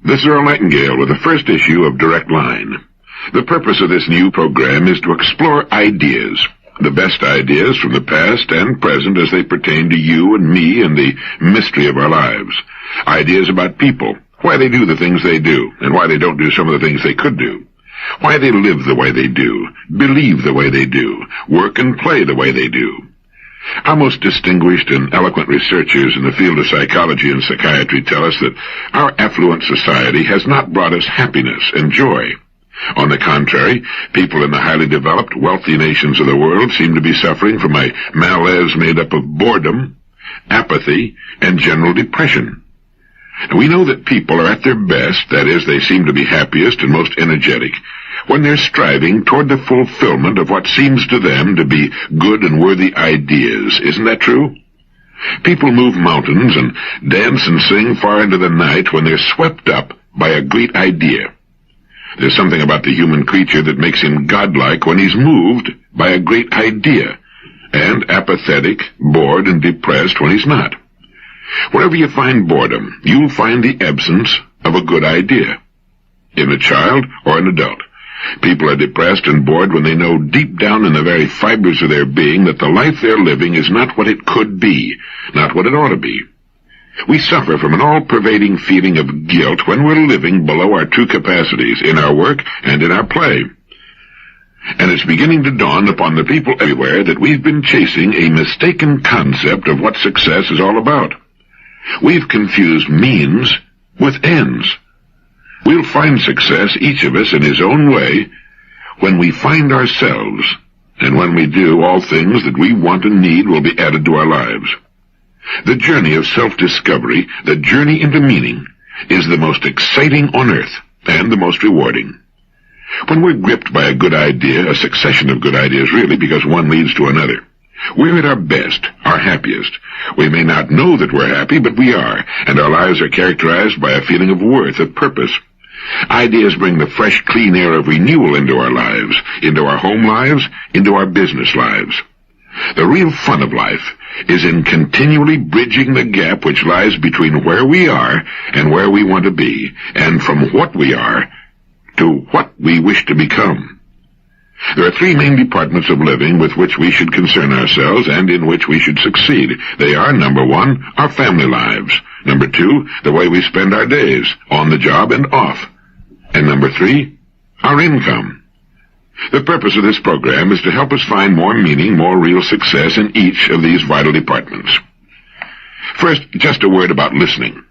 This is Earl Nightingale with the first issue of Direct Line. The purpose of this new program is to explore ideas, the best ideas from the past and present as they pertain to you and me and the mystery of our lives. Ideas about people, why they do the things they do, and why they don't do some of the things they could do. Why they live the way they do, believe the way they do, work and play the way they do. Our most distinguished and eloquent researchers in the field of psychology and psychiatry tell us that our affluent society has not brought us happiness and joy. On the contrary, people in the highly developed, wealthy nations of the world seem to be suffering from a malaise made up of boredom, apathy, and general depression. And we know that people are at their best, that is, they seem to be happiest and most energetic, when they're striving toward the fulfillment of what seems to them to be good and worthy ideas. Isn't that true? People move mountains and dance and sing far into the night when they're swept up by a great idea. There's something about the human creature that makes him godlike when he's moved by a great idea, and apathetic, bored, and depressed when he's not. Wherever you find boredom, you'll find the absence of a good idea, in a child or an adult. People are depressed and bored when they know deep down in the very fibers of their being that the life they're living is not what it could be, not what it ought to be. We suffer from an all-pervading feeling of guilt when we're living below our true capacities in our work and in our play. And it's beginning to dawn upon the people everywhere that we've been chasing a mistaken concept of what success is all about. We've confused means with ends. We'll find success, each of us in his own way, when we find ourselves, and when we do, all things that we want and need will be added to our lives. The journey of self-discovery, the journey into meaning, is the most exciting on earth and the most rewarding. When we're gripped by a good idea, a succession of good ideas really, because one leads to another, we're at our best, our happiest. We may not know that we're happy, but we are, and our lives are characterized by a feeling of worth, of purpose. Ideas bring the fresh, clean air of renewal into our lives, into our home lives, into our business lives. The real fun of life is in continually bridging the gap which lies between where we are and where we want to be, and from what we are to what we wish to become. There are three main departments of living with which we should concern ourselves and in which we should succeed. They are, number one, our family lives. Number two, the way we spend our days, on the job and off. And number three, our income. The purpose of this program is to help us find more meaning, more real success in each of these vital departments. First, just a word about listening.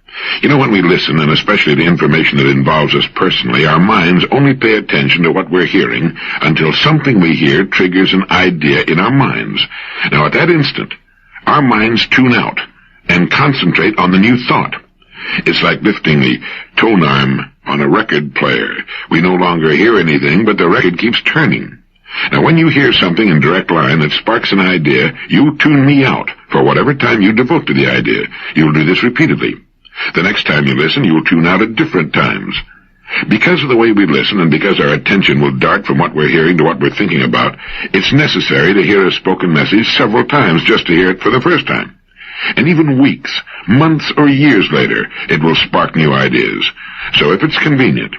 You know, when we listen, and especially to information that involves us personally, our minds only pay attention to what we're hearing until something we hear triggers an idea in our minds. Now, at that instant, our minds tune out and concentrate on the new thought. It's like lifting the tone arm on a record player. We no longer hear anything, but the record keeps turning. Now, when you hear something in direct line that sparks an idea, you tune me out for whatever time you devote to the idea. You'll do this repeatedly. The next time you listen, you will tune out at different times. Because of the way we listen, and because our attention will dart from what we're hearing to what we're thinking about, it's necessary to hear a spoken message several times just to hear it for the first time. And even weeks, months, or years later, it will spark new ideas. So if it's convenient,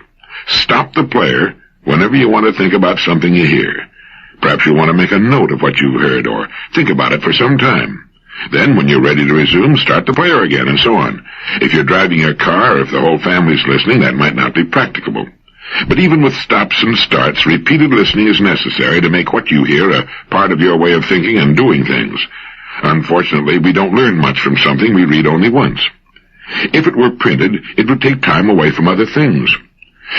stop the player whenever you want to think about something you hear. Perhaps you want to make a note of what you've heard, or think about it for some time. Then, when you're ready to resume, start the player again, and so on. If you're driving your car, or if the whole family's listening, that might not be practicable. But even with stops and starts, repeated listening is necessary to make what you hear a part of your way of thinking and doing things. Unfortunately, we don't learn much from something we read only once. If it were printed, it would take time away from other things.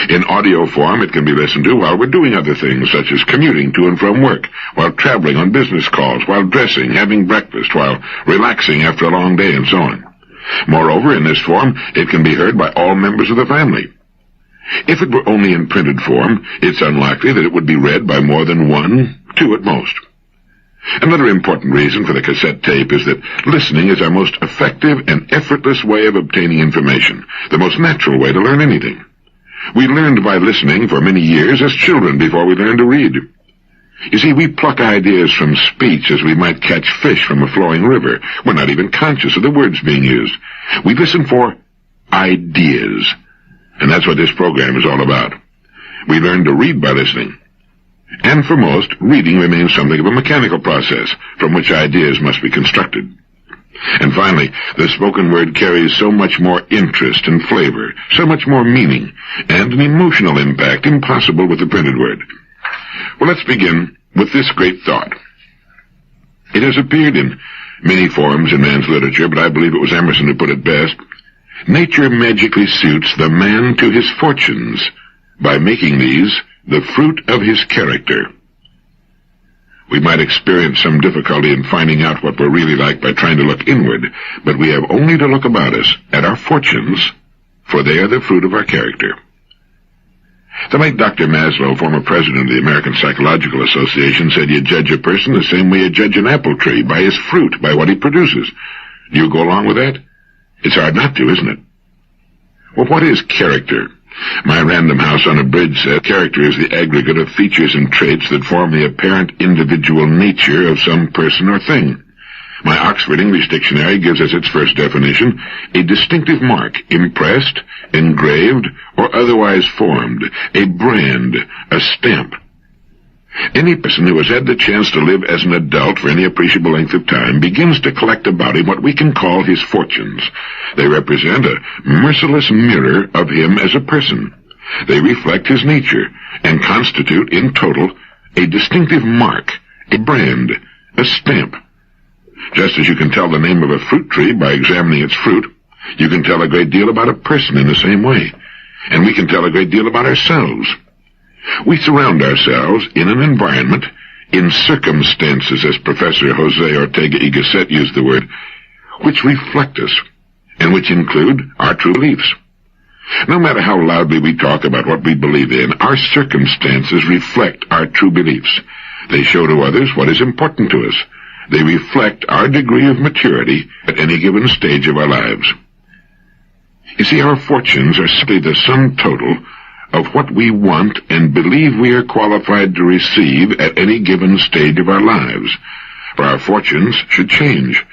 In audio form, it can be listened to while we're doing other things, such as commuting to and from work, while traveling on business calls, while dressing, having breakfast, while relaxing after a long day, and so on. Moreover, in this form, it can be heard by all members of the family. If it were only in printed form, it's unlikely that it would be read by more than one, two at most. Another important reason for the cassette tape is that listening is our most effective and effortless way of obtaining information, the most natural way to learn anything. We learned by listening for many years as children before we learned to read. You see, we pluck ideas from speech as we might catch fish from a flowing river. We're not even conscious of the words being used. We listen for ideas. And that's what this program is all about. We learn to read by listening. And for most, reading remains something of a mechanical process from which ideas must be constructed. And finally, the spoken word carries so much more interest and flavor, so much more meaning, and an emotional impact impossible with the printed word. Well, let's begin with this great thought. It has appeared in many forms in man's literature, but I believe it was Emerson who put it best. Nature magically suits the man to his fortunes by making these the fruit of his character. We might experience some difficulty in finding out what we're really like by trying to look inward, but we have only to look about us at our fortunes, for they are the fruit of our character. The late Dr. Maslow, former president of the American Psychological Association, said you judge a person the same way you judge an apple tree, by his fruit, by what he produces. Do you go along with that? It's hard not to, isn't it? Well, what is character? My Random House on a Bridge says character is the aggregate of features and traits that form the apparent individual nature of some person or thing. My Oxford English Dictionary gives us its first definition: a distinctive mark, impressed, engraved, or otherwise formed, a brand, a stamp. Any person who has had the chance to live as an adult for any appreciable length of time begins to collect about him what we can call his fortunes. They represent a merciless mirror of him as a person. They reflect his nature and constitute, in total, a distinctive mark, a brand, a stamp. Just as you can tell the name of a fruit tree by examining its fruit, you can tell a great deal about a person in the same way. And we can tell a great deal about ourselves. We surround ourselves in an environment, in circumstances, as Professor Jose Ortega y Gasset used the word, which reflect us, and which include our true beliefs. No matter how loudly we talk about what we believe in, our circumstances reflect our true beliefs. They show to others what is important to us. They reflect our degree of maturity at any given stage of our lives. You see, our fortunes are simply the sum total of what we want and believe we are qualified to receive at any given stage of our lives. For our fortunes should change.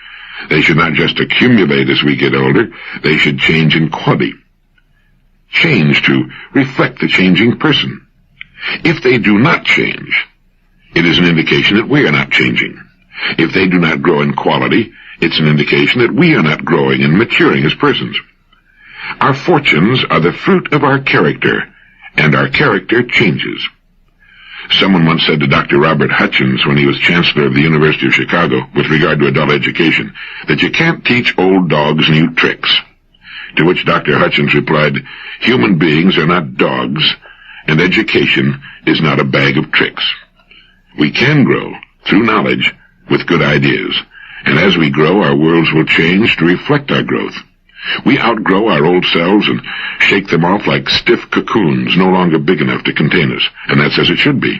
They should not just accumulate as we get older, they should change in quality. Change to reflect the changing person. If they do not change, it is an indication that we are not changing. If they do not grow in quality, it's an indication that we are not growing and maturing as persons. Our fortunes are the fruit of our character, and our character changes. Someone once said to Dr. Robert Hutchins when he was Chancellor of the University of Chicago with regard to adult education, that you can't teach old dogs new tricks. To which Dr. Hutchins replied, human beings are not dogs, and education is not a bag of tricks. We can grow, through knowledge, with good ideas, and as we grow, our worlds will change to reflect our growth. We outgrow our old selves and shake them off like stiff cocoons no longer big enough to contain us, and that's as it should be.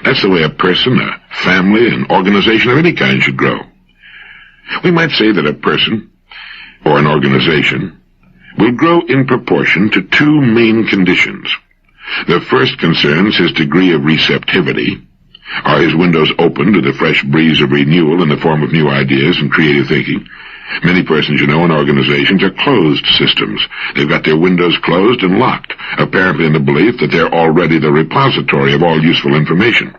That's the way a person, a family, an organization of any kind should grow. We might say that a person, or an organization, will grow in proportion to two main conditions. The first concerns his degree of receptivity. Are his windows open to the fresh breeze of renewal in the form of new ideas and creative thinking? Many persons, in organizations are closed systems. They've got their windows closed and locked, apparently in the belief that they're already the repository of all useful information.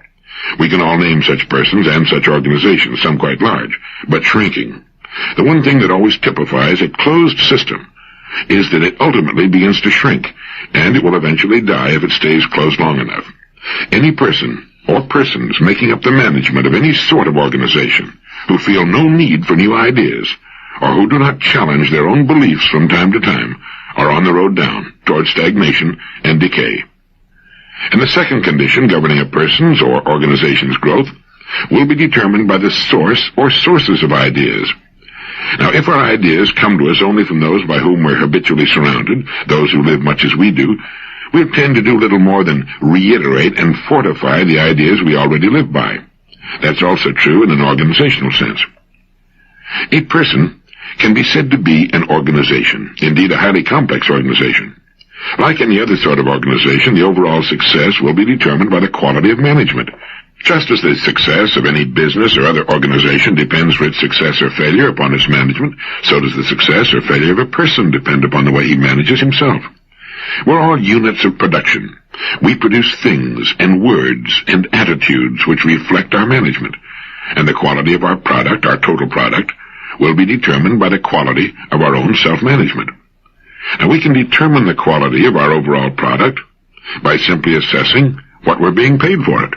We can all name such persons and such organizations, some quite large, but shrinking. The one thing that always typifies a closed system is that it ultimately begins to shrink, and it will eventually die if it stays closed long enough. Any person or persons making up the management of any sort of organization who feel no need for new ideas, or who do not challenge their own beliefs from time to time, are on the road down toward stagnation and decay. And the second condition governing a person's or organization's growth will be determined by the source or sources of ideas. Now, if our ideas come to us only from those by whom we're habitually surrounded, those who live much as we do, we'll tend to do little more than reiterate and fortify the ideas we already live by. That's also true in an organizational sense. A person can be said to be an organization, indeed a highly complex organization. Like any other sort of organization, the overall success will be determined by the quality of management. Just as the success of any business or other organization depends for its success or failure upon its management, so does the success or failure of a person depend upon the way he manages himself. We're all units of production. We produce things and words and attitudes which reflect our management, and the quality of our product, our total product, will be determined by the quality of our own self-management. Now, we can determine the quality of our overall product by simply assessing what we're being paid for it.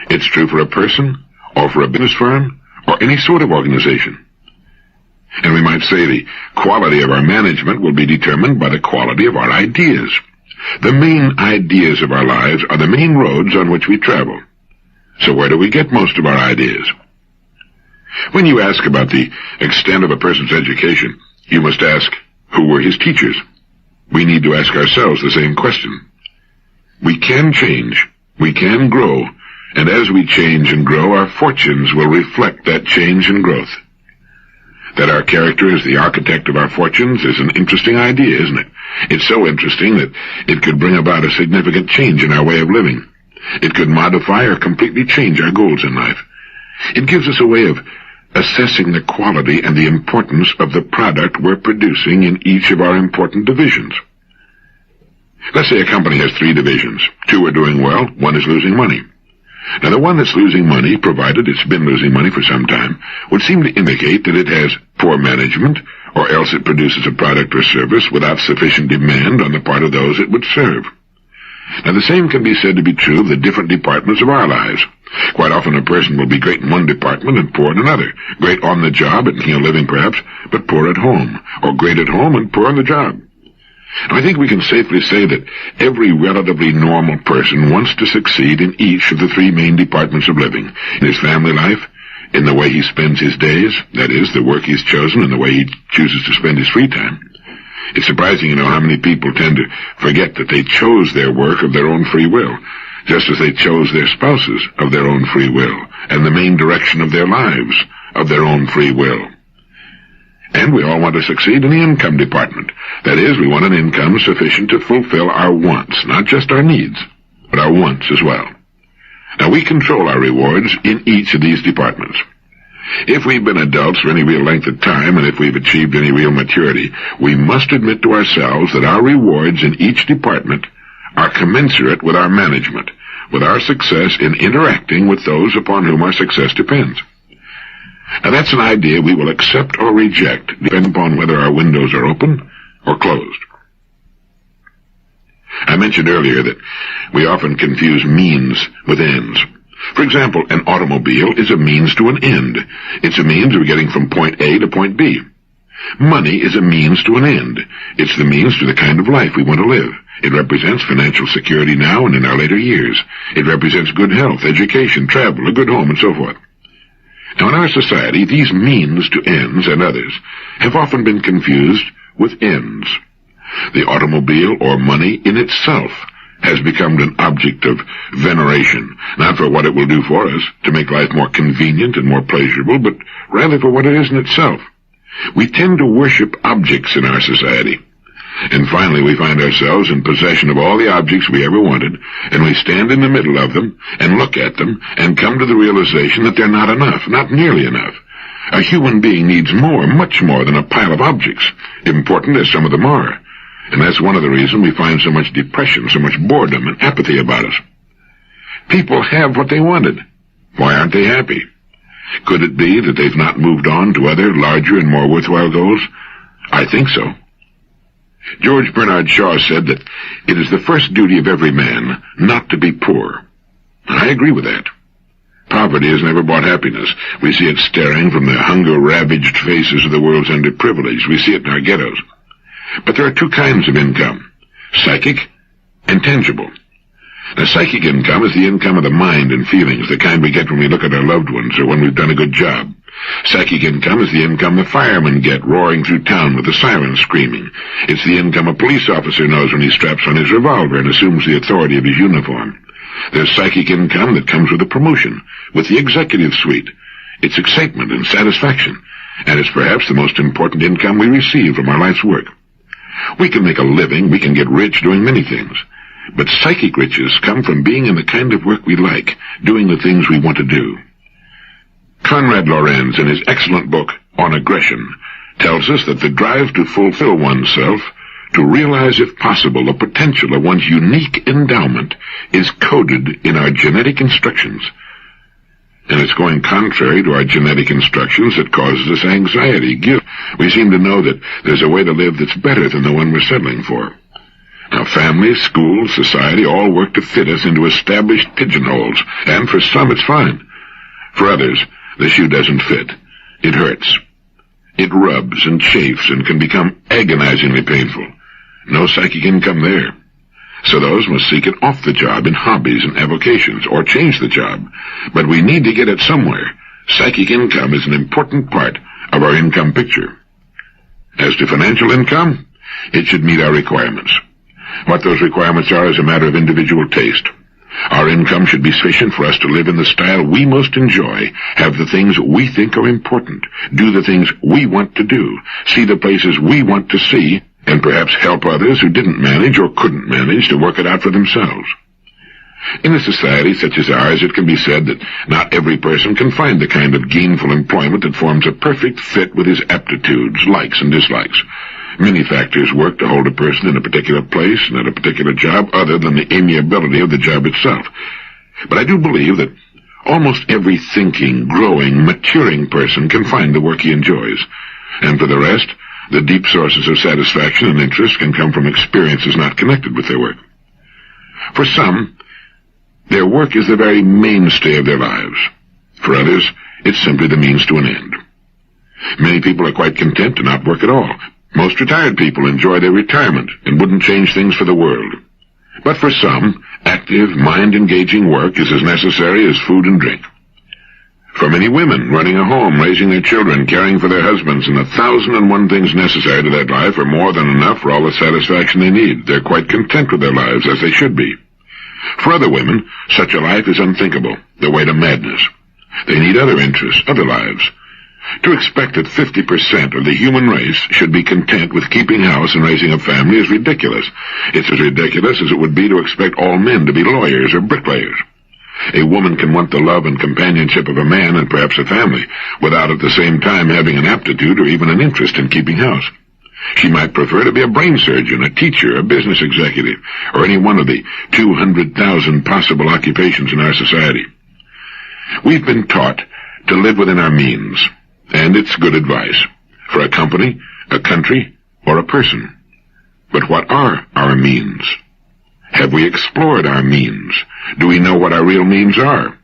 It's true for a person, or for a business firm, or any sort of organization. And we might say the quality of our management will be determined by the quality of our ideas. The main ideas of our lives are the main roads on which we travel. So where do we get most of our ideas? When you ask about the extent of a person's education, you must ask, who were his teachers? We need to ask ourselves the same question. We can change, we can grow, and as we change and grow, our fortunes will reflect that change and growth. That our character is the architect of our fortunes is an interesting idea, isn't it? It's so interesting that it could bring about a significant change in our way of living. It could modify or completely change our goals in life. It gives us a way of assessing the quality and the importance of the product we're producing in each of our important divisions. Let's say a company has 3 divisions. 2 are doing well, 1 is losing money. Now, the one that's losing money, provided it's been losing money for some time, would seem to indicate that it has poor management, or else it produces a product or service without sufficient demand on the part of those it would serve. Now, the same can be said to be true of the different departments of our lives. Quite often a person will be great in one department and poor in another. Great on the job and making a living perhaps, but poor at home, or great at home and poor on the job. And I think we can safely say that every relatively normal person wants to succeed in each of the 3 main departments of living. In his family life, in the way he spends his days, that is, the work he's chosen and the way he chooses to spend his free time. It's surprising, how many people tend to forget that they chose their work of their own free will, just as they chose their spouses of their own free will, and the main direction of their lives of their own free will. And we all want to succeed in the income department. That is, we want an income sufficient to fulfill our wants, not just our needs, but our wants as well. Now, we control our rewards in each of these departments. If we've been adults for any real length of time, and if we've achieved any real maturity, we must admit to ourselves that our rewards in each department are commensurate with our management, with our success in interacting with those upon whom our success depends. Now, that's an idea we will accept or reject, depending upon whether our windows are open or closed. I mentioned earlier that we often confuse means with ends. For example, an automobile is a means to an end. It's a means of getting from point A to point B. Money is a means to an end. It's the means to the kind of life we want to live. It represents financial security now and in our later years. It represents good health, education, travel, a good home, and so forth. Now, in our society, these means to ends and others have often been confused with ends. The automobile or money in itself has become an object of veneration, not for what it will do for us to make life more convenient and more pleasurable, but rather for what it is in itself. We tend to worship objects in our society. And finally, we find ourselves in possession of all the objects we ever wanted, and we stand in the middle of them and look at them and come to the realization that they're not enough, not nearly enough. A human being needs more, much more than a pile of objects, important as some of them are. And that's one of the reasons we find so much depression, so much boredom and apathy about us. People have what they wanted. Why aren't they happy? Could it be that they've not moved on to other, larger, and more worthwhile goals? I think so. George Bernard Shaw said that it is the first duty of every man not to be poor. And I agree with that. Poverty has never brought happiness. We see it staring from the hunger-ravaged faces of the world's underprivileged. We see it in our ghettos. But there are 2 kinds of income, psychic and tangible. Now, psychic income is the income of the mind and feelings, the kind we get when we look at our loved ones or when we've done a good job. Psychic income is the income the firemen get roaring through town with the sirens screaming. It's the income a police officer knows when he straps on his revolver and assumes the authority of his uniform. There's psychic income that comes with a promotion, with the executive suite. It's excitement and satisfaction, and it's perhaps the most important income we receive from our life's work. We can make a living, we can get rich doing many things, but psychic riches come from being in the kind of work we like, doing the things we want to do. Conrad Lorenz, in his excellent book, On Aggression, tells us that the drive to fulfill oneself to realize, if possible, the potential of one's unique endowment is coded in our genetic instructions. And it's going contrary to our genetic instructions that causes us anxiety, guilt. We seem to know that there's a way to live that's better than the one we're settling for. Now, families, schools, society all work to fit us into established pigeonholes, and for some it's fine. For others, the shoe doesn't fit. It hurts. It rubs and chafes and can become agonizingly painful. No psychic income there. So those must seek it off the job in hobbies and avocations, or change the job. But we need to get it somewhere. Psychic income is an important part of our income picture. As to financial income, it should meet our requirements. What those requirements are is a matter of individual taste. Our income should be sufficient for us to live in the style we most enjoy, have the things we think are important, do the things we want to do, see the places we want to see, and perhaps help others who didn't manage or couldn't manage to work it out for themselves. In a society such as ours, it can be said that not every person can find the kind of gainful employment that forms a perfect fit with his aptitudes, likes, and dislikes. Many factors work to hold a person in a particular place and at a particular job other than the amiability of the job itself. But I do believe that almost every thinking, growing, maturing person can find the work he enjoys. And for the rest, the deep sources of satisfaction and interest can come from experiences not connected with their work. For some, their work is the very mainstay of their lives. For others, it's simply the means to an end. Many people are quite content to not work at all. Most retired people enjoy their retirement and wouldn't change things for the world. But for some, active, mind-engaging work is as necessary as food and drink. For many women, running a home, raising their children, caring for their husbands, and 1,001 things necessary to that life are more than enough for all the satisfaction they need. They're quite content with their lives, as they should be. For other women, such a life is unthinkable, the way to madness. They need other interests, other lives. To expect that 50% of the human race should be content with keeping house and raising a family is ridiculous. It's as ridiculous as it would be to expect all men to be lawyers or bricklayers. A woman can want the love and companionship of a man and perhaps a family, without at the same time having an aptitude or even an interest in keeping house. She might prefer to be a brain surgeon, a teacher, a business executive, or any one of the 200,000 possible occupations in our society. We've been taught to live within our means, and it's good advice for a company, a country, or a person. But what are our means? Have we explored our means? Do we know what our real means are?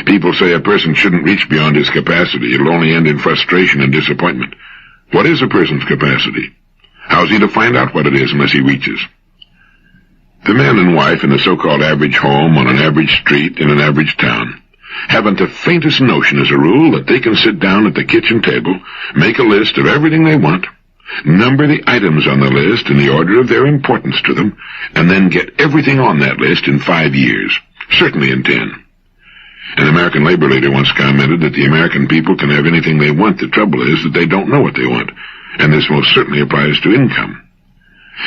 People say a person shouldn't reach beyond his capacity. It'll only end in frustration and disappointment. What is a person's capacity? How's he to find out what it is unless he reaches? The man and wife in the so-called average home on an average street in an average town haven't the faintest notion, as a rule, that they can sit down at the kitchen table, make a list of everything they want, number the items on the list in the order of their importance to them, and then get everything on that list in 5 years, certainly in 10. An American labor leader once commented that the American people can have anything they want. The trouble is that they don't know what they want, and this most certainly applies to income.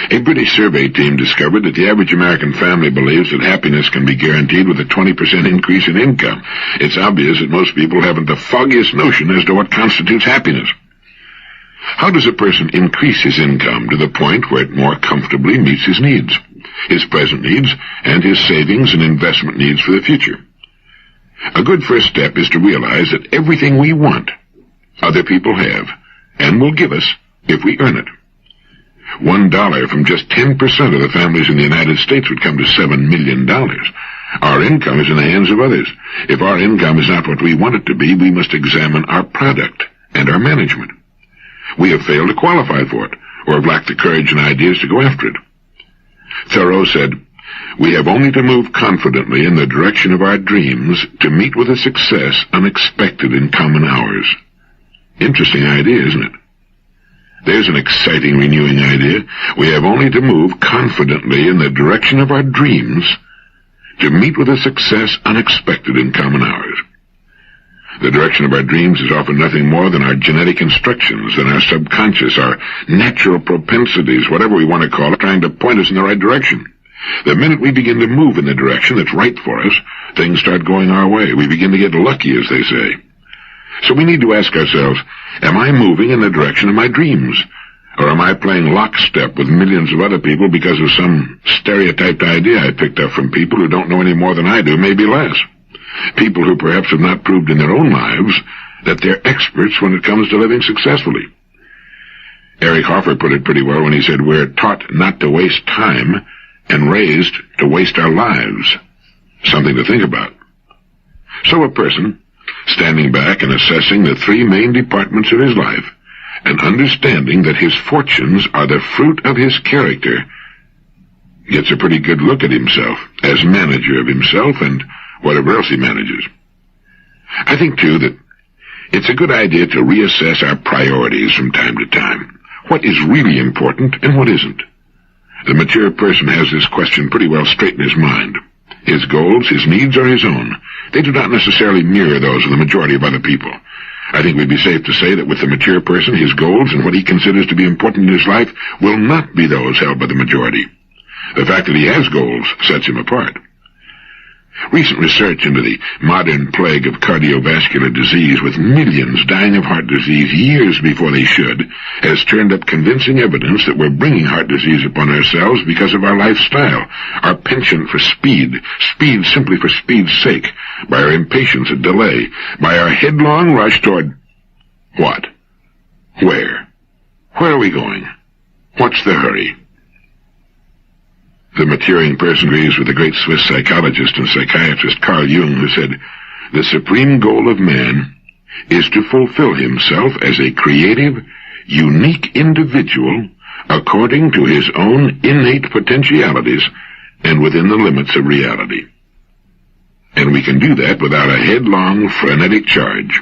A British survey team discovered that the average American family believes that happiness can be guaranteed with a 20% increase in income. It's obvious that most people haven't the foggiest notion as to what constitutes happiness. How does a person increase his income to the point where it more comfortably meets his needs, his present needs, and his savings and investment needs for the future? A good first step is to realize that everything we want, other people have, and will give us if we earn it. $1 from just 10% of the families in the United States would come to $7 million. Our income is in the hands of others. If our income is not what we want it to be, we must examine our product and our management. We have failed to qualify for it, or have lacked the courage and ideas to go after it. Thoreau said, "We have only to move confidently in the direction of our dreams to meet with a success unexpected in common hours." Interesting idea, isn't it? There's an exciting, renewing idea. We have only to move confidently in the direction of our dreams to meet with a success unexpected in common hours. The direction of our dreams is often nothing more than our genetic instructions, than our subconscious, our natural propensities, whatever we want to call it, trying to point us in the right direction. The minute we begin to move in the direction that's right for us, things start going our way. We begin to get lucky, as they say. So we need to ask ourselves, am I moving in the direction of my dreams? Or am I playing lockstep with millions of other people because of some stereotyped idea I picked up from people who don't know any more than I do, maybe less? People who perhaps have not proved in their own lives that they're experts when it comes to living successfully. Eric Hoffer put it pretty well when he said, we're taught not to waste time and raised to waste our lives. Something to think about. So a person, standing back and assessing the three main departments of his life, and understanding that his fortunes are the fruit of his character, gets a pretty good look at himself as manager of himself and whatever else he manages. I think, too, that it's a good idea to reassess our priorities from time to time. What is really important and what isn't? The mature person has this question pretty well straight in his mind. His goals, his needs are his own. They do not necessarily mirror those of the majority of other people. I think we'd be safe to say that with the mature person, his goals and what he considers to be important in his life will not be those held by the majority. The fact that he has goals sets him apart. Recent research into the modern plague of cardiovascular disease, with millions dying of heart disease years before they should, has turned up convincing evidence that we're bringing heart disease upon ourselves because of our lifestyle, our penchant for speed simply for speed's sake, by our impatience at delay, by our headlong rush toward what? Where? Where are we going? What's the hurry? The maturing person agrees with the great Swiss psychologist and psychiatrist Carl Jung, who said, the supreme goal of man is to fulfill himself as a creative, unique individual according to his own innate potentialities and within the limits of reality. And we can do that without a headlong, frenetic charge.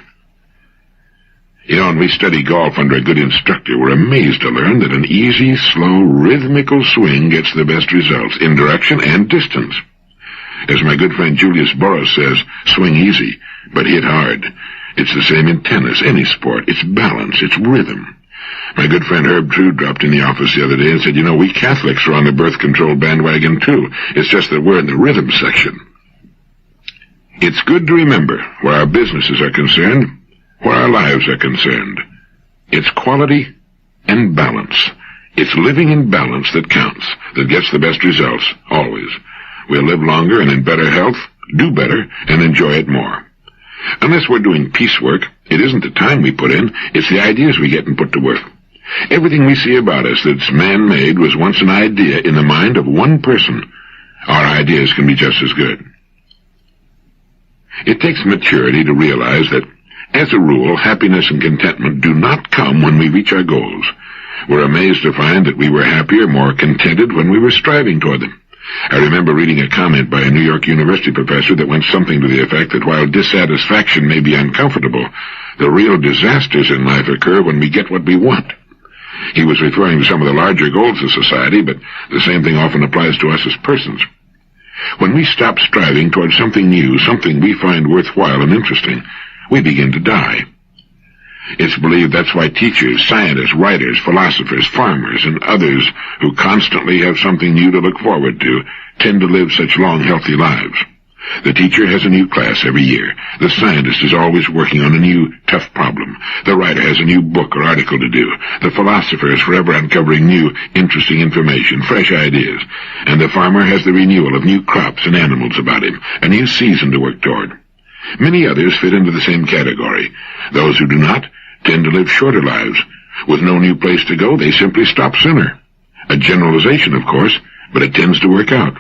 You know, when we study golf under a good instructor, we're amazed to learn that an easy, slow, rhythmical swing gets the best results in direction and distance. As my good friend Julius Boros says, swing easy, but hit hard. It's the same in tennis, any sport. It's balance, it's rhythm. My good friend Herb True dropped in the office the other day and said, you know, we Catholics are on the birth control bandwagon too. It's just that we're in the rhythm section. It's good to remember, where our businesses are concerned, where our lives are concerned, it's quality and balance. It's living in balance that counts, that gets the best results, always. We'll live longer and in better health, do better, and enjoy it more. Unless we're doing piecework, it isn't the time we put in, it's the ideas we get and put to work. Everything we see about us that's man-made was once an idea in the mind of one person. Our ideas can be just as good. It takes maturity to realize that, as a rule, happiness and contentment do not come when we reach our goals. We're amazed to find that we were happier, more contented when we were striving toward them. I remember reading a comment by a New York University professor that went something to the effect that while dissatisfaction may be uncomfortable, the real disasters in life occur when we get what we want. He was referring to some of the larger goals of society, but the same thing often applies to us as persons. When we stop striving toward something new, something we find worthwhile and interesting, we begin to die. It's believed that's why teachers, scientists, writers, philosophers, farmers, and others who constantly have something new to look forward to tend to live such long, healthy lives. The teacher has a new class every year. The scientist is always working on a new, tough problem. The writer has a new book or article to do. The philosopher is forever uncovering new, interesting information, fresh ideas. And the farmer has the renewal of new crops and animals about him, a new season to work toward. Many others fit into the same category. Those who do not tend to live shorter lives. With no new place to go, they simply stop sooner. A generalization, of course, but it tends to work out.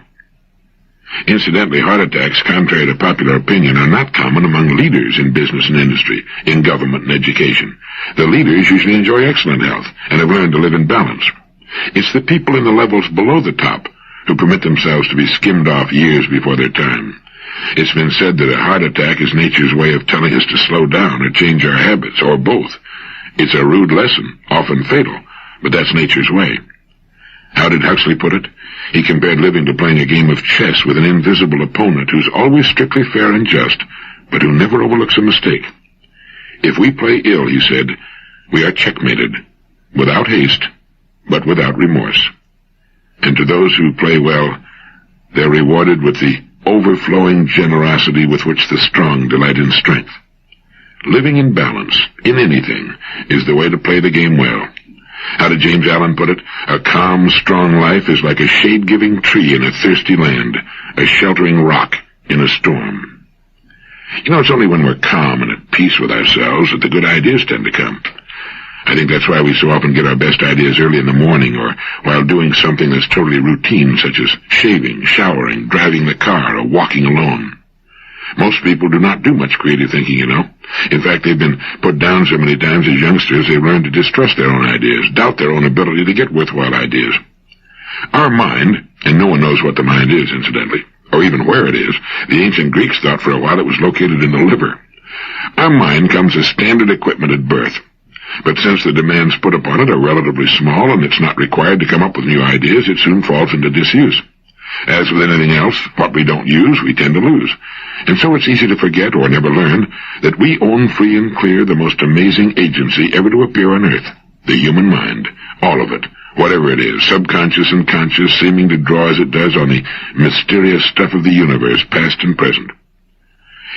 Incidentally, heart attacks, contrary to popular opinion, are not common among leaders in business and industry, in government and education. The leaders usually enjoy excellent health and have learned to live in balance. It's the people in the levels below the top who permit themselves to be skimmed off years before their time. It's been said that a heart attack is nature's way of telling us to slow down or change our habits, or both. It's a rude lesson, often fatal, but that's nature's way. How did Huxley put it? He compared living to playing a game of chess with an invisible opponent who's always strictly fair and just, but who never overlooks a mistake. If we play ill, he said, we are checkmated, without haste, but without remorse. And to those who play well, they're rewarded with the overflowing generosity with which the strong delight in strength. Living in balance, in anything, is the way to play the game well. How did James Allen put it? A calm, strong life is like a shade-giving tree in a thirsty land, a sheltering rock in a storm. You know, it's only when we're calm and at peace with ourselves that the good ideas tend to come. I think that's why we so often get our best ideas early in the morning or while doing something that's totally routine, such as shaving, showering, driving the car, or walking alone. Most people do not do much creative thinking, you know. In fact, they've been put down so many times as youngsters they've learned to distrust their own ideas, doubt their own ability to get worthwhile ideas. Our mind, and no one knows what the mind is, incidentally, or even where it is. The ancient Greeks thought for a while it was located in the liver. Our mind comes as standard equipment at birth. But since the demands put upon it are relatively small and it's not required to come up with new ideas, it soon falls into disuse. As with anything else, what we don't use, we tend to lose. And so it's easy to forget or never learn that we own free and clear the most amazing agency ever to appear on Earth, the human mind, all of it, whatever it is, subconscious and conscious, seeming to draw as it does on the mysterious stuff of the universe, past and present.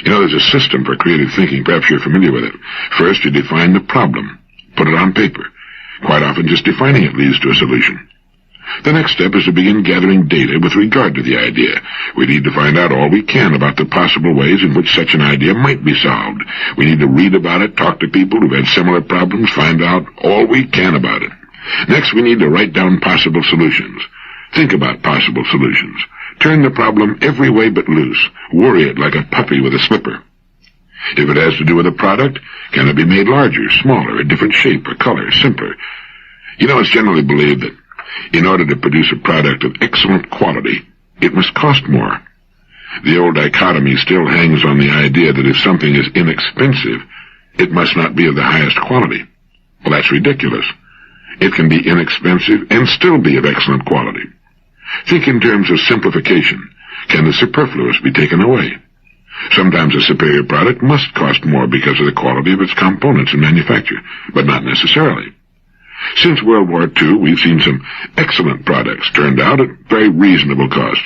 You know, there's a system for creative thinking. Perhaps you're familiar with it. First, you define the problem. Put it on paper. Quite often, just defining it leads to a solution. The next step is to begin gathering data with regard to the idea. We need to find out all we can about the possible ways in which such an idea might be solved. We need to read about it, talk to people who've had similar problems, find out all we can about it. Next, we need to write down possible solutions. Think about possible solutions. Turn the problem every way but loose. Worry it like a puppy with a slipper. If it has to do with a product, can it be made larger, smaller, a different shape or color, simpler? You know, it's generally believed that in order to produce a product of excellent quality, it must cost more. The old dichotomy still hangs on the idea that if something is inexpensive, it must not be of the highest quality. Well, that's ridiculous. It can be inexpensive and still be of excellent quality. Think in terms of simplification. Can the superfluous be taken away? Sometimes a superior product must cost more because of the quality of its components and manufacture, but not necessarily. Since World War II, we've seen some excellent products turned out at very reasonable cost.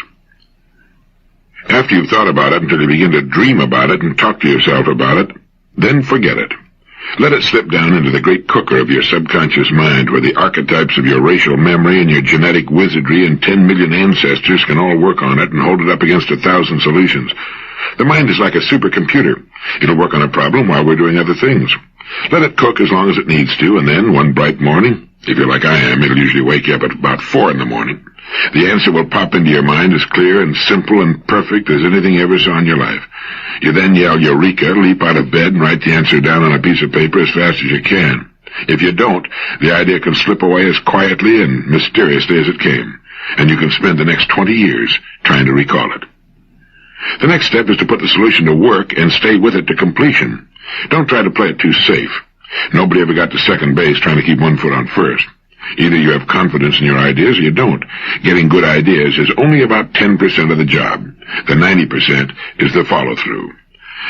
After you've thought about it until you begin to dream about it and talk to yourself about it, then forget it. Let it slip down into the great cooker of your subconscious mind, where the archetypes of your racial memory and your genetic wizardry and 10 million ancestors can all work on it and hold it up against 1,000 solutions. The mind is like a supercomputer. It'll work on a problem while we're doing other things. Let it cook as long as it needs to, and then, one bright morning, if you're like I am, it'll usually wake you up at about 4 in the morning. The answer will pop into your mind as clear and simple and perfect as anything you ever saw in your life. You then yell Eureka, leap out of bed, and write the answer down on a piece of paper as fast as you can. If you don't, the idea can slip away as quietly and mysteriously as it came, and you can spend the next 20 years trying to recall it. The next step is to put the solution to work and stay with it to completion. Don't try to play it too safe. Nobody ever got to second base trying to keep one foot on first. Either you have confidence in your ideas or you don't. Getting good ideas is only about 10% of the job. The 90% is the follow-through.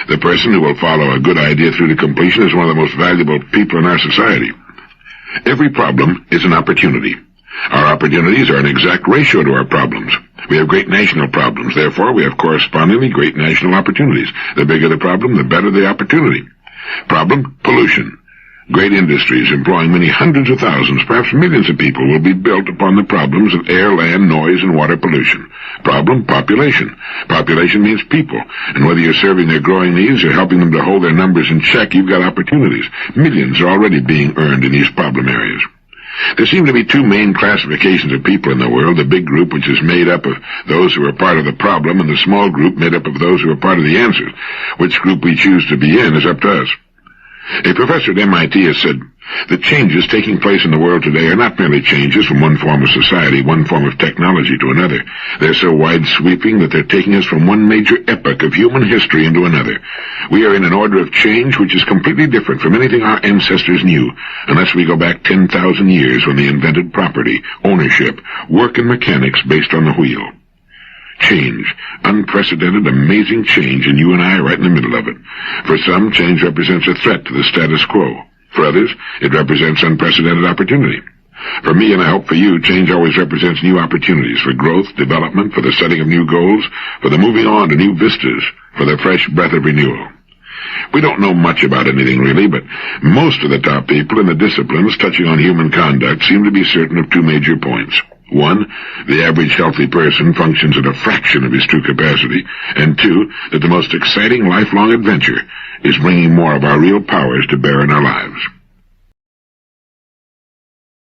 The person who will follow a good idea through to completion is one of the most valuable people in our society. Every problem is an opportunity. Our opportunities are an exact ratio to our problems. We have great national problems. Therefore, we have correspondingly great national opportunities. The bigger the problem, the better the opportunity. Problem, pollution. Great industries employing many hundreds of thousands, perhaps millions of people will be built upon the problems of air, land, noise, and water pollution. Problem, population. Population means people, and whether you're serving their growing needs or helping them to hold their numbers in check, you've got opportunities. Millions are already being earned in these problem areas. There seem to be two main classifications of people in the world, the big group, which is made up of those who are part of the problem, and the small group made up of those who are part of the answer. Which group we choose to be in is up to us. A professor at MIT has said, the changes taking place in the world today are not merely changes from one form of society, one form of technology to another. They're so wide-sweeping that they're taking us from one major epoch of human history into another. We are in an order of change which is completely different from anything our ancestors knew, unless we go back 10,000 years when they invented property, ownership, work and mechanics based on the wheel. Change. Unprecedented, amazing change, and you and I are right in the middle of it. For some, change represents a threat to the status quo. For others, it represents unprecedented opportunity. For me, and I hope for you, change always represents new opportunities for growth, development, for the setting of new goals, for the moving on to new vistas, for the fresh breath of renewal. We don't know much about anything really, but most of the top people in the disciplines touching on human conduct seem to be certain of two major points. One, the average healthy person functions at a fraction of his true capacity, and two, that the most exciting lifelong adventure is bringing more of our real powers to bear in our lives.